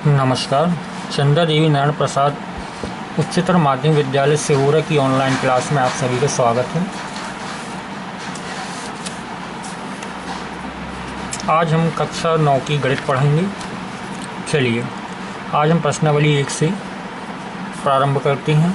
नमस्कार। चंदा देवी नारायण प्रसाद उच्चतर माध्यमिक विद्यालय सिहोरा की ऑनलाइन क्लास में आप सभी का स्वागत है। आज हम कक्षा 9 की गणित पढ़ेंगे। चलिए आज हम प्रश्नावली 1 से प्रारंभ करते हैं।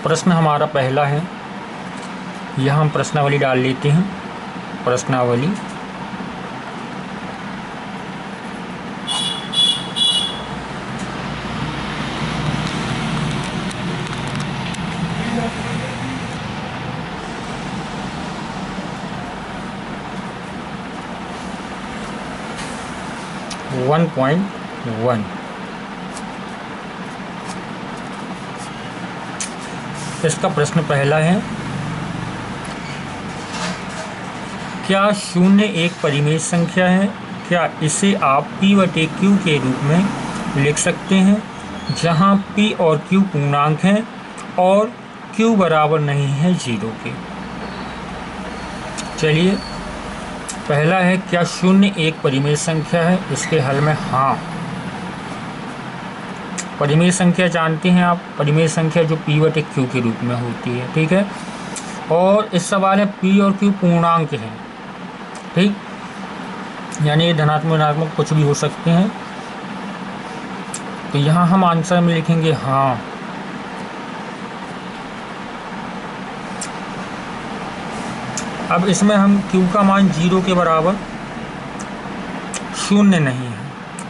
प्रश्न हमारा पहला है, यह हम प्रश्नावली डाल लेते हैं। प्रश्नावली वन पॉइंट वन। इसका प्रश्न पहला है, क्या शून्य एक परिमेय संख्या है? क्या इसे आप p/q के रूप में लिख सकते हैं, जहां p और q पूर्णांक हैं और q बराबर नहीं है 0 के। चलिए पहला है, क्या शून्य एक परिमेय संख्या है? इसके हल में हाँ, परिमेय संख्या जानते हैं आप, परिमेय संख्या जो p/q के रूप में होती है, ठीक है। और इस सवाल में p और q पूर्णांक हैं, ठीक, यानी धनात्मक ऋणात्मक कुछ भी हो सकते हैं। तो यहाँ हम आंसर में लिखेंगे हाँ। अब इसमें हम q का मान 0 के बराबर शून्य नहीं है,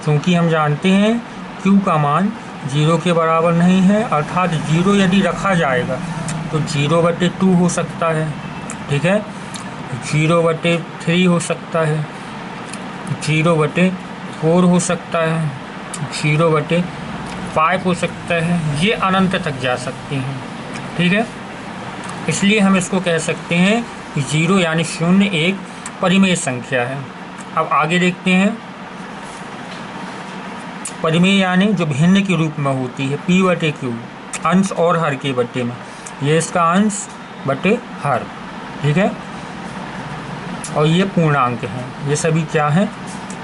क्योंकि हम जानते हैं q का मान 0 के बराबर नहीं है, अर्थात 0 यदि रखा जाएगा तो 0/2 हो सकता है, ठीक है, 0/3 हो सकता है, 0/4 हो सकता है, 0/5 हो सकता है, ये अनंत तक जा सकते हैं, ठीक है। इसलिए हम इसको कह सकते हैं कि 0 यानी शून्य एक परिमेय संख्या है। अब आगे देखते हैं, परिमेय यानी जो भिन्न के रूप में होती है, p/q, अंश और हर के बट्टे में, ये इसका अंश बटे हर, ठीक है। और ये पूर्णांक हैं, ये सभी क्या हैं?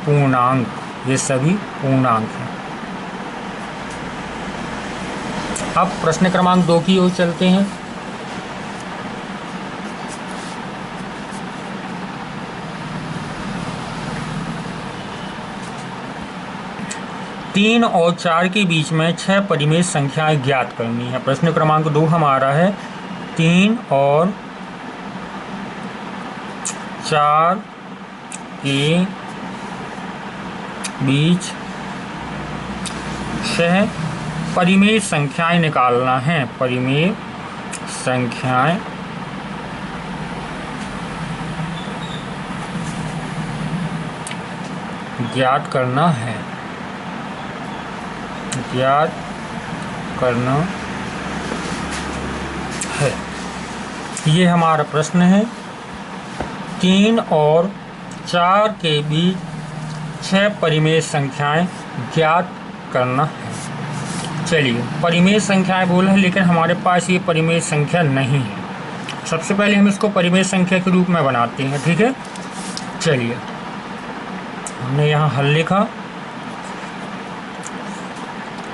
पूर्णांक, ये सभी पूर्णांक हैं। अब प्रश्न क्रमांक 2 की ओर चलते हैं। तीन और 4 के बीच में 6 परिमेय संख्याएं ज्ञात करनी है। प्रश्न क्रमांक 2 हमारा है, 3 और 4 के बीच 6 परिमेय संख्याएं निकालना है। परिमेय संख्याएं ज्ञात करना है, ज्ञात करना है। ये हमारा प्रश्न है। 3 और 4 के बीच 6 परिमेय संख्याएं ज्ञात करना है। चलिए परिमेय संख्याएं बोला है, लेकिन हमारे पास ये परिमेय संख्या नहीं है। सबसे पहले हम इसको परिमेय संख्या के रूप में बनाते हैं, ठीक है। चलिए हमने यहाँ हल लिखा।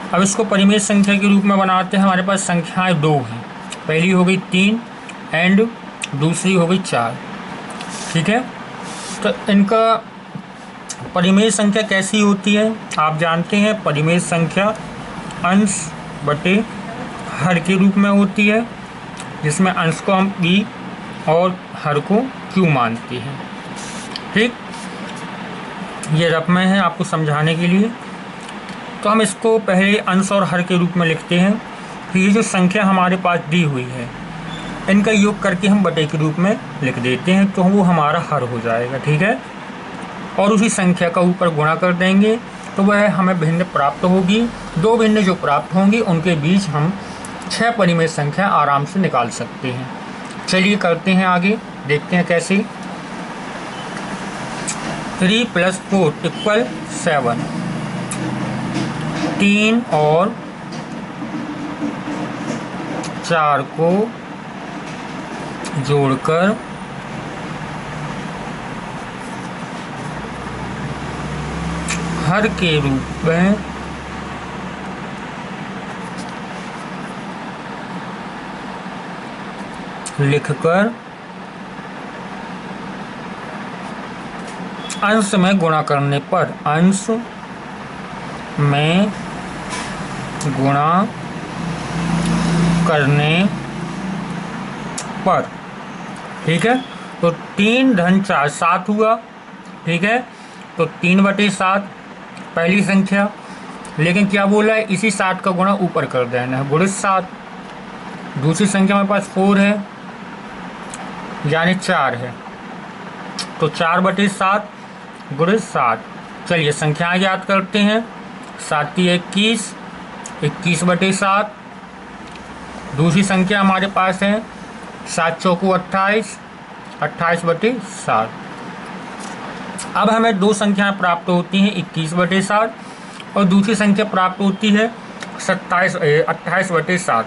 अब इसको परिमेय संख्या के रूप में बनाते हैं। हमारे पास संख्याएं 2 हैं, पहली हो गई 3 एंड दूसरी हो गई 4, ठीक है। तो इनका परिमेय संख्या कैसी होती है? आप जानते हैं परिमेय संख्या अंश बटे हर के रूप में होती है, जिसमें अंश को हम p और हर को q मानते हैं, ठीक। ये रफ में है आपको समझाने के लिए। तो हम इसको पहले अंश और हर के रूप में लिखते हैं। फिर ये जो संख्या हमारे पास दी हुई है, इनका योग करके हम बटे के रूप में लिख देते हैं, तो वो हमारा हर हो जाएगा, ठीक है। और उसी संख्या का ऊपर गुणा कर देंगे तो वह हमें भिन्न प्राप्त होगी। 2 भिन्न जो प्राप्त होंगी उनके बीच हम 6 परिमेय संख्या आराम से निकाल सकते हैं। चलिए करते हैं आगे, देखते हैं कैसे। 3 + 4 = 7। 3 और 4 को जोड़कर हर के रूप में लिखकर अंश में गुणा करने पर, अंश में गुणा करने पर, ठीक है। तो 3 धन 4 7 हुआ, ठीक है। तो 3/7 पहली संख्या, लेकिन क्या बोला है, इसी 7 का गुणा ऊपर कर देना है, गुणित 7। दूसरी संख्या हमारे पास 4 है, यानी 4 है, तो 4/7 गुणित 7। चलिए संख्याएं याद करते हैं। 7 21, 21/7। दूसरी संख्या हमारे पास है 7 चौको 28, 28/7। अब हमें दो संख्याएं प्राप्त होती हैं, 21/7 और दूसरी संख्या प्राप्त होती है 28/7,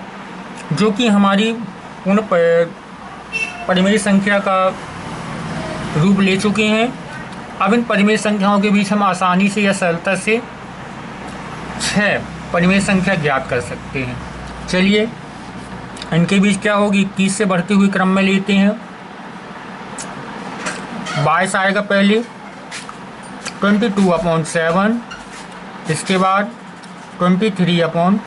जो कि हमारी पूर्ण परिमेय संख्या का रूप ले चुके हैं। अब इन परिमेय संख्याओं के बीच हम आसानी से या सरलता से 6 परिमेय संख्या ज्ञात कर सकते हैं। चलिए इनके बीच क्या होगी, 21 से बढ़ते हुए क्रम में लेते हैं। 22 आएगा पहले, 22/7, इसके बाद 23/7,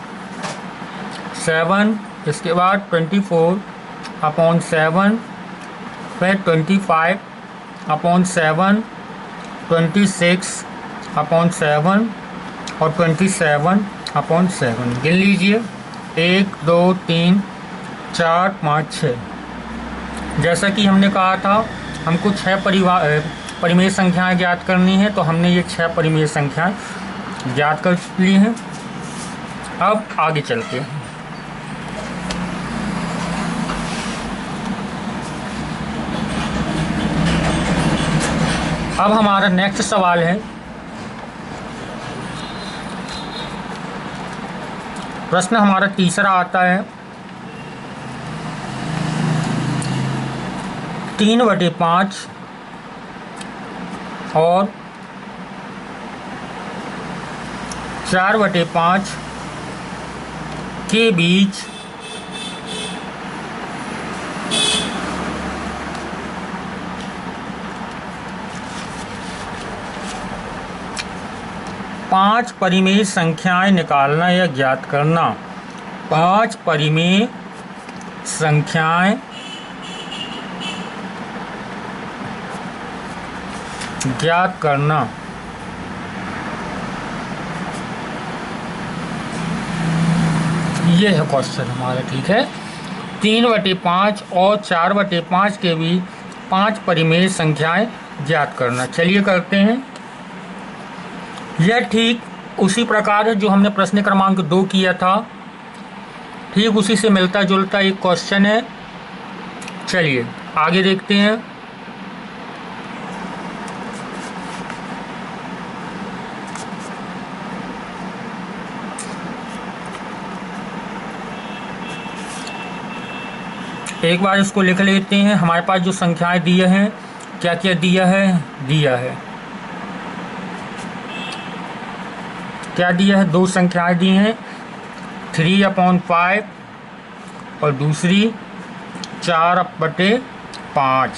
इसके बाद 24/7, फिर 25/7, 26/7 और 27/7। गिन लीजिए, 1 2 3 4 5 6। जैसा कि हमने कहा था हमको 6 परिमेय संख्याएं ज्ञात करनी है, तो हमने ये 6 परिमेय संख्याएं ज्ञात कर ली हैं। अब आगे चलते हैं। अब हमारा नेक्स्ट सवाल है, प्रश्न हमारा तीसरा आता है, 3/5 और 4/5 के बीच पांच परिमेय संख्याएं निकालना या ज्ञात करना। 5 परिमेय संख्याएं ज्ञात करना। ये है क्वेश्चन हमारा, ठीक है। 3/5 और 4/5 के बीच 5 परिमेय संख्याएं ज्ञात करना। चलिए करते हैं। यह ठीक उसी प्रकार है जो हमने प्रश्न क्रमांक 2 किया था, ठीक उसी से मिलता जुलता एक क्वेश्चन है। चलिए आगे देखते हैं। एक बार इसको लिख लेते हैं। हमारे पास जो संख्याएं दिए हैं, क्या क्या दिया है, क्या दिया है, 2 संख्याएं दी हैं, 3/5 और दूसरी 4/5,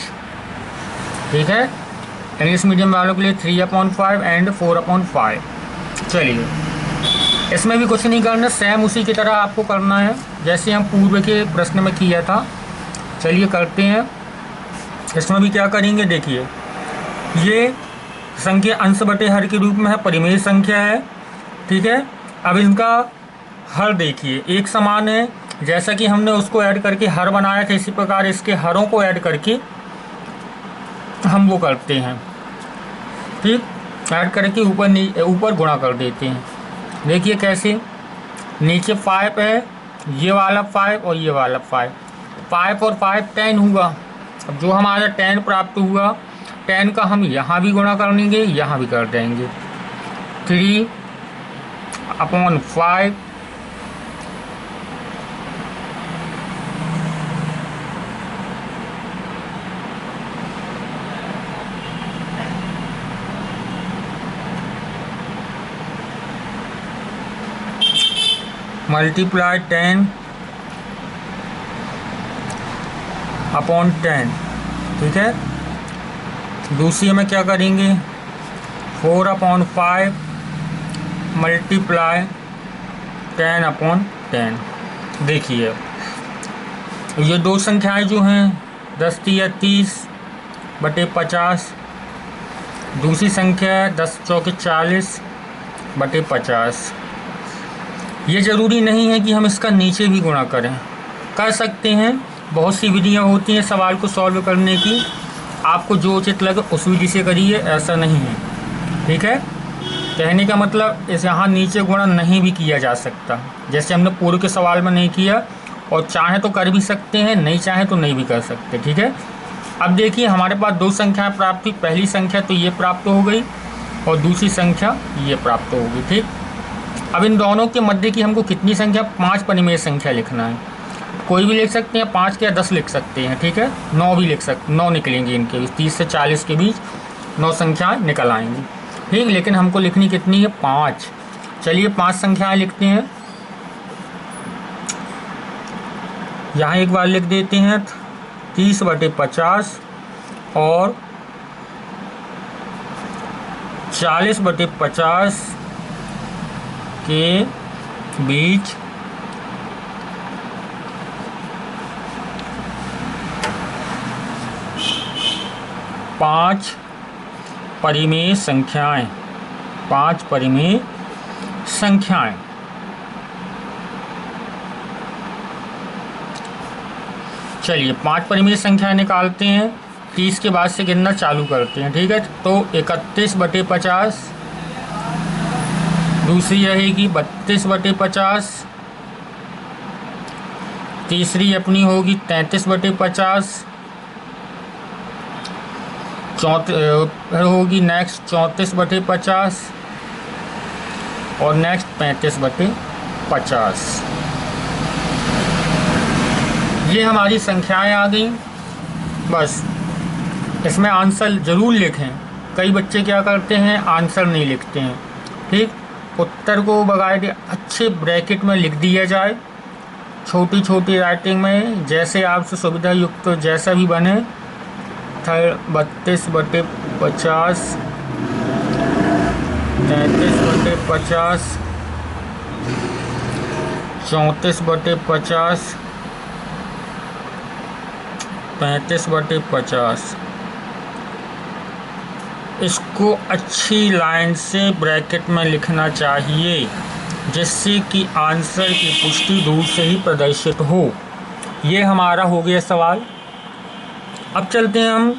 ठीक है। इंग्लिश मीडियम वालों के लिए 3/5 एंड 4/5। चलिए इसमें भी कुछ नहीं करना, सेम उसी की तरह आपको करना है जैसे हम पूर्व के प्रश्न में किया था। चलिए करते हैं। इसमें भी क्या करेंगे, देखिए ये संख्या अंश बटे हर के रूप में है, परिमेय संख्या है, ठीक है। अब इनका हर देखिए एक समान है, जैसा कि हमने उसको ऐड करके हर बनाया था, इसी प्रकार इसके हरों को ऐड करके हम वो करते हैं, ठीक। ऐड करके ऊपर गुणा कर देते हैं। देखिए कैसे, नीचे 5 है, ये वाला 5 और ये वाला 5 और 5 10 हुआ। अब जो हमारा 10 प्राप्त हुआ, 10 का हम यहाँ भी गुणा कर लेंगे, यहाँ भी कर देंगे। 3/5 3/5 मल्टीप्लाई 10 अपॉन 10, ठीक है। दूसरी में क्या करेंगे 4 अपॉन 5 मल्टीप्लाई 10 अपॉन 10। देखिए ये दो संख्याएं जो हैं 10 या 30 बटे 50, दूसरी संख्या है 10 चौके 40 बटे 50। ये ज़रूरी नहीं है कि हम इसका नीचे भी गुणा करें, कर सकते हैं। बहुत सी विधियां होती हैं सवाल को सॉल्व करने की, आपको जो उचित लगे उस विधि से करिए, ऐसा नहीं है, ठीक है। कहने का मतलब इस यहाँ नीचे गुणा नहीं भी किया जा सकता, जैसे हमने पूर्व के सवाल में नहीं किया, और चाहे तो कर भी सकते हैं, नहीं चाहे तो नहीं भी कर सकते, ठीक है। अब देखिए हमारे पास दो संख्याएं प्राप्त हुई, पहली संख्या तो ये प्राप्त हो गई और दूसरी संख्या ये प्राप्त हो गई, ठीक। अब इन दोनों के मध्य की हमको कितनी संख्या, 5 परिमेय संख्या लिखना है। कोई भी लिख सकते हैं, 5 या 10 लिख सकते हैं, ठीक है। 9 भी लिख सकते, 9 निकलेंगे इनके बीच, 30 से 40 के बीच 9 संख्याएँ निकल आएंगी, ठीक। लेकिन हमको लिखनी कितनी है, 5। चलिए 5 संख्याएँ लिखते हैं। यहाँ एक बार लिख देते हैं 30 बटे 50 और 40 बटे 50 के बीच 5 परिमेय संख्याएं, 5 परिमेय संख्याएं। चलिए 5 परिमेय संख्याएं निकालते हैं, 30 के बाद से गिनना चालू करते हैं, ठीक है। तो 31 बटे 50, दूसरी रहेगी 32 बटे 50, तीसरी अपनी होगी 33 बटे 50, फिर होगी नेक्स्ट 34 बटे 50 और नेक्स्ट 35 बटे 50। ये हमारी संख्याएं आ गई। बस इसमें आंसर ज़रूर लिखें। कई बच्चे क्या करते हैं, आंसर नहीं लिखते हैं, ठीक। उत्तर को बकायदे अच्छे ब्रैकेट में लिख दिया जाए, छोटी छोटी राइटिंग में, जैसे आपसे सुविधा युक्त जैसा भी बने। 32 बटे 50, 33 बटे 50, 34 बटे 50, 35 बटे 50। इसको अच्छी लाइन से ब्रैकेट में लिखना चाहिए, जिससे कि आंसर की पुष्टि दूर से ही प्रदर्शित हो। ये हमारा हो गया सवाल। अब चलते हैं हम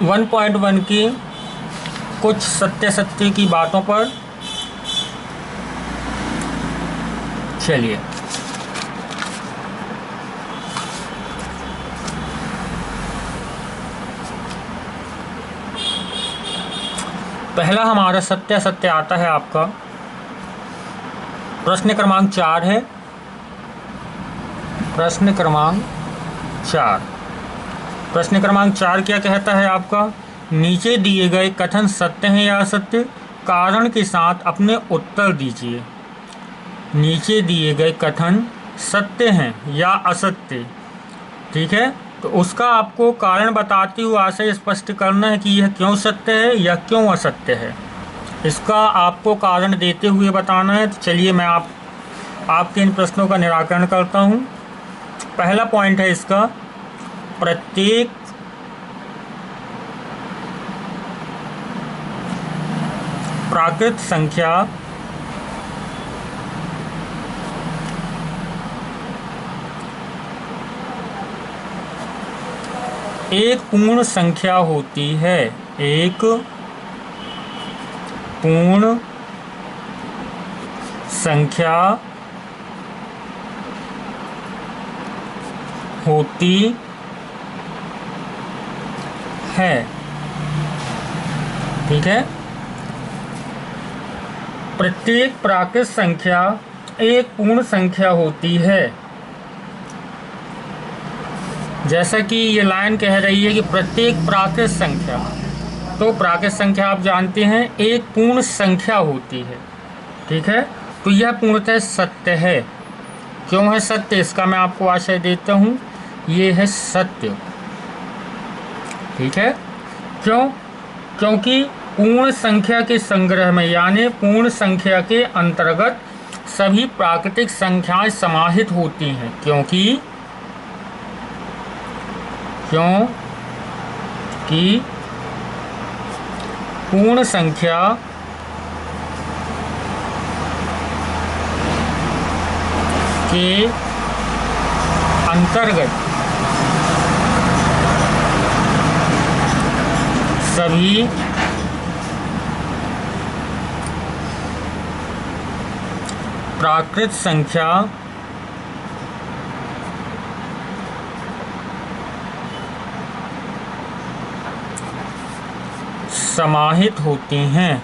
1.1 की कुछ सत्य की बातों पर। चलिए पहला हमारा सत्य आता है आपका, प्रश्न क्रमांक 4 है। प्रश्न क्रमांक 4, प्रश्न क्रमांक 4 क्या कहता है आपका, नीचे दिए गए कथन सत्य हैं या असत्य, कारण के साथ अपने उत्तर दीजिए। नीचे दिए गए कथन सत्य हैं या असत्य, ठीक है। तो उसका आपको कारण बताते हुए आशय स्पष्ट करना है कि यह क्यों सत्य है या क्यों असत्य है। इसका आपको कारण देते हुए बताना है। तो चलिए मैं आपके इन प्रश्नों का निराकरण करता हूँ। पहला पॉइंट है इसका, प्रत्येक प्राकृत संख्या एक पूर्ण संख्या होती है। एक पूर्ण संख्या होती है, ठीक है। प्रत्येक प्राकृत संख्या एक पूर्ण संख्या होती है। जैसा कि ये लाइन कह रही है कि प्रत्येक प्राकृत संख्या, तो प्राकृत संख्या आप जानते हैं एक पूर्ण संख्या होती है, ठीक है। तो यह पूर्णतः सत्य है। क्यों है सत्य, इसका मैं आपको आशय देता हूँ। ये है सत्य, ठीक है। क्यों? क्योंकि पूर्ण संख्या के संग्रह में यानी पूर्ण संख्या के अंतर्गत सभी प्राकृतिक संख्याएं समाहित होती हैं। क्योंकि पूर्ण संख्या के अंतर्गत सभी प्राकृत संख्या समाहित होती हैं।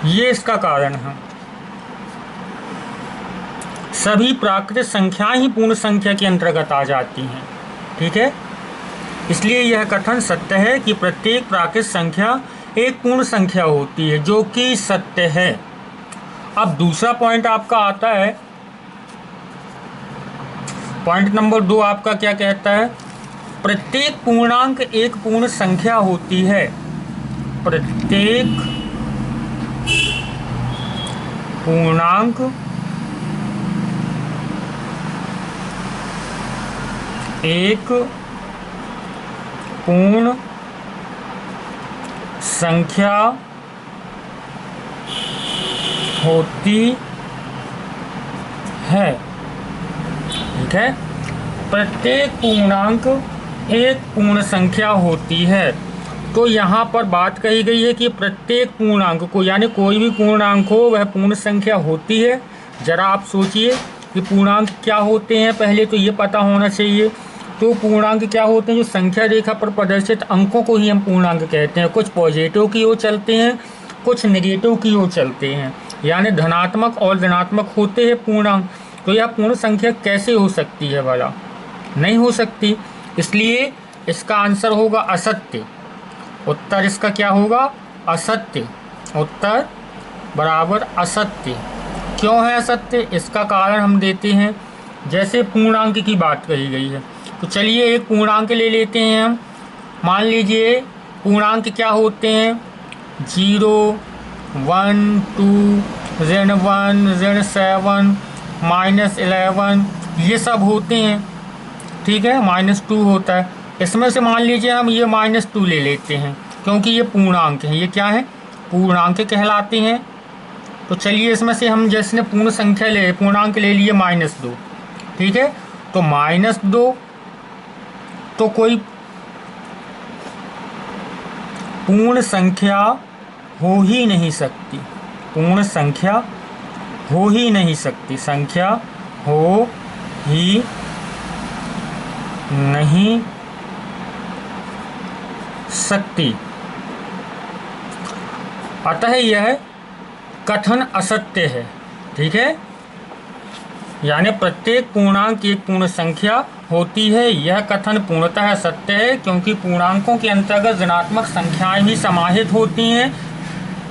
ये इसका कारण है। सभी प्राकृतिक संख्याएं ही पूर्ण संख्या के अंतर्गत आ जाती हैं, ठीक है। इसलिए यह कथन सत्य है कि प्रत्येक प्राकृतिक संख्या एक पूर्ण संख्या होती है, जो कि सत्य है। अब दूसरा पॉइंट आपका आता है, पॉइंट नंबर 2 आपका क्या कहता है? प्रत्येक पूर्णांक एक पूर्ण संख्या होती है। प्रत्येक पूर्णांक एक पूर्ण संख्या होती है, ठीक है। प्रत्येक पूर्णांक एक पूर्ण संख्या होती है। तो यहाँ पर बात कही गई है कि प्रत्येक पूर्णांक को, यानी कोई भी पूर्णांक हो वह पूर्ण संख्या होती है। जरा आप सोचिए कि पूर्णांक क्या होते हैं, पहले तो ये पता होना चाहिए। तो पूर्णांक क्या होते हैं? जो संख्या रेखा पर प्रदर्शित अंकों को ही हम पूर्णांक कहते हैं। कुछ पॉजिटिव की ओर चलते हैं, कुछ नेगेटिव की ओर चलते हैं, यानी धनात्मक और ऋणात्मक होते हैं पूर्णांक। तो यह पूर्ण संख्या कैसे हो सकती है भला? नहीं हो सकती। इसलिए इसका आंसर होगा असत्य। उत्तर इसका क्या होगा? असत्य। उत्तर बराबर असत्य। क्यों है असत्य? इसका कारण हम देते हैं। जैसे पूर्णांक की बात कही गई है, तो चलिए एक पूर्णांक ले लेते हैं हम। मान लीजिए पूर्णांक क्या होते हैं? 0, 1, 2, -1, -7, -11, ये सब होते हैं, ठीक है। -2 होता है। इसमें से मान लीजिए हम ये -2 ले लेते हैं, क्योंकि ये पूर्णांक हैं। ये क्या है? पूर्णांक कहलाते हैं। तो चलिए इसमें से हम जैसे पूर्ण संख्या पूर्णांक ले लिए -2, ठीक है। तो -2 तो कोई पूर्ण संख्या हो ही नहीं सकती। पूर्ण संख्या हो ही नहीं सकती। संख्या हो ही नहीं सकती। अतः यह कथन असत्य है, ठीक है। यानी प्रत्येक पूर्णांक एक पूर्ण संख्या होती है, यह कथन पूर्णतः सत्य है, क्योंकि पूर्णांकों के अंतर्गत ऋणात्मक संख्याएं भी समाहित होती हैं,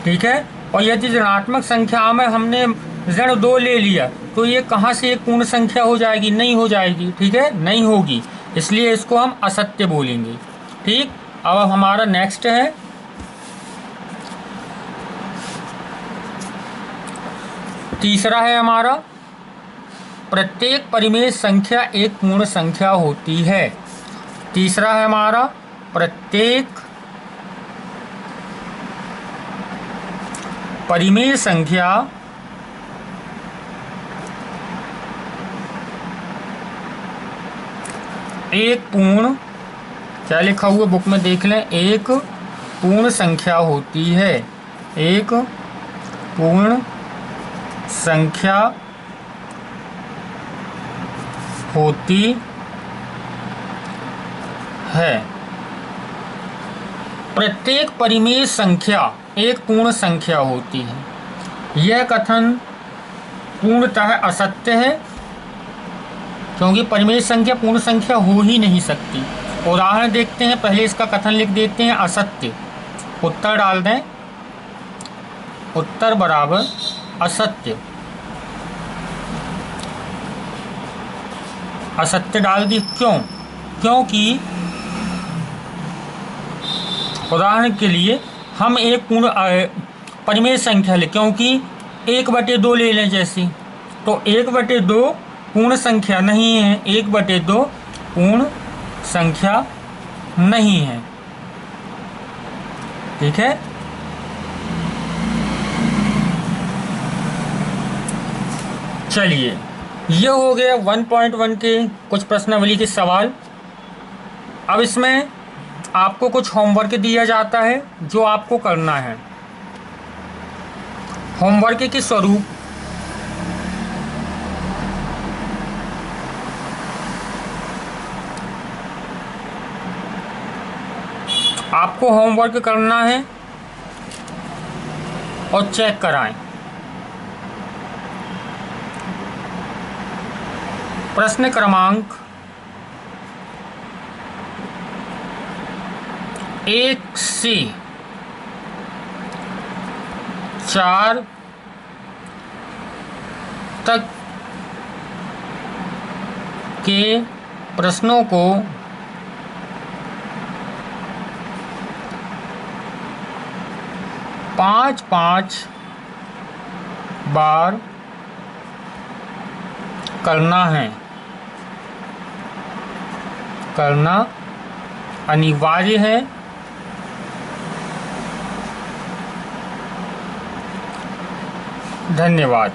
ठीक है। और यदि ऋणात्मक संख्या में हमने ऋण 2 ले लिया, तो ये कहाँ से एक पूर्ण संख्या हो जाएगी? नहीं हो जाएगी, ठीक है, नहीं होगी। इसलिए इसको हम असत्य बोलेंगे, ठीक। अब हमारा नेक्स्ट है तीसरा है हमारा, प्रत्येक परिमेय संख्या एक पूर्ण संख्या होती है। तीसरा है हमारा, प्रत्येक परिमेय संख्या एक पूर्ण, क्या लिखा हुआ बुक में देख लें, एक पूर्ण संख्या होती है। एक पूर्ण संख्या होती है। प्रत्येक परिमेय संख्या एक पूर्ण संख्या होती है। यह कथन पूर्णतः असत्य है, क्योंकि परिमेय संख्या पूर्ण संख्या हो ही नहीं सकती। उदाहरण देखते हैं, पहले इसका कथन लिख देते हैं। असत्य, उत्तर डाल दें, उत्तर बराबर असत्य। असत्य डाल दी, क्यों? क्योंकि उदाहरण के लिए हम एक पूर्ण परिमेय संख्या ले, क्योंकि 1/2 ले लें जैसी, तो 1/2 पूर्ण संख्या नहीं है, 1/2 पूर्ण संख्या नहीं है। ठीक है, चलिए ये हो गया 1.1 के कुछ प्रश्नावली के सवाल। अब इसमें आपको कुछ होमवर्क दिया जाता है जो आपको करना है। होमवर्क के स्वरूप आपको होमवर्क करना है और चेक कराएं। प्रश्न क्रमांक 1 से 4 तक के प्रश्नों को पाँच बार करना है, करना अनिवार्य है। धन्यवाद।